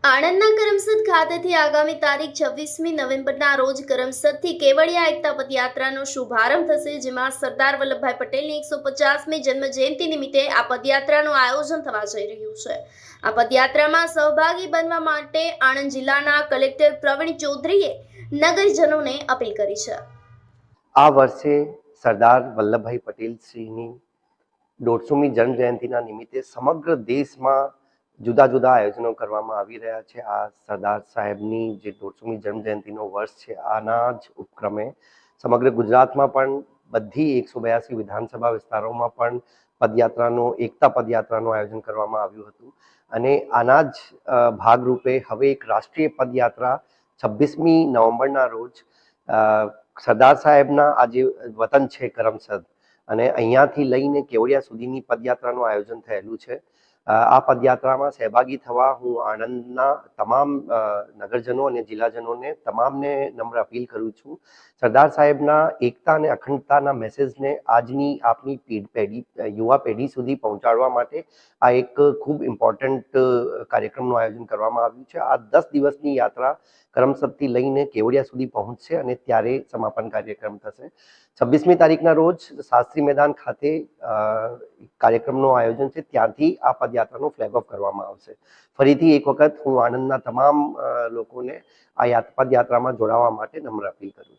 આણંદના કરમસદ ખાતેથી આગામી તારીખ 26મી નવેમ્બરના રોજ કરમસદથી કેવડિયા એકતા પદયાત્રાનો શુભારંભ થશે, જેમાં સરદાર વલ્લભભાઈ પટેલની 150મી જન્મજયંતિ નિમિત્તે આ પદયાત્રાનું આયોજન થવા જઈ રહ્યું છે। આ પદયાત્રામાં સહભાગી બનવા માટે આણંદ જિલ્લાના કલેક્ટર પ્રવીણ ચૌધરીએ નગરજનોને અપીલ કરી છે। આ વર્ષે સરદાર વલ્લભભાઈ પટેલ શ્રીની 150મી જન્મજયંતિના નિમિત્તે સમગ્ર દેશમાં જુદા જુદા આયોજનો કરવામાં આવી રહ્યા છે। આ સરદાર સાહેબની જે 150મી જન્મજયંતિનો વર્ષ છે, આના જ ઉપક્રમે સમગ્ર ગુજરાતમાં પણ બધી 182 વિધાનસભા વિસ્તારોમાં પણ એકતા પદયાત્રાનું આયોજન કરવામાં આવ્યું હતું અને આના જ ભાગરૂપે હવે એક રાષ્ટ્રીય પદયાત્રા 26મી નવેમ્બરના રોજ સરદાર સાહેબના આ જે વતન છે કરમસદ અને અહીંયાથી લઈને કેવડિયા સુધીની પદયાત્રાનું આયોજન થયેલું છે। આ પદયાત્રામાં સહભાગી થવા હું આણંદના તમામ નગરજનો અને જિલ્લાજનોને તમામને નમ્ર અપીલ કરું છું। સરદાર સાહેબના એકતા અને અખંડતાના મેસેજને આજની આપની યુવા પેઢી સુધી પહોંચાડવા માટે આ એક ખૂબ ઇમ્પોર્ટન્ટ કાર્યક્રમનું આયોજન કરવામાં આવ્યું છે। આ 10 દિવસની યાત્રા કરમસદથી લઈને કેવડિયા સુધી પહોંચશે અને ત્યારે સમાપન કાર્યક્રમ થશે। 26મી તારીખના રોજ શાસ્ત્રી મેદાન ખાતે કાર્યક્રમનું આયોજન છે, ત્યાંથી આ પદયાત્રાનું ફ્લેગ ઓફ કરવામાં આવશે। ફરીથી એક વખત હું આણંદના તમામ લોકોને આ પદયાત્રામાં જોડાવા માટે નમ્ર અપીલ કરું છું।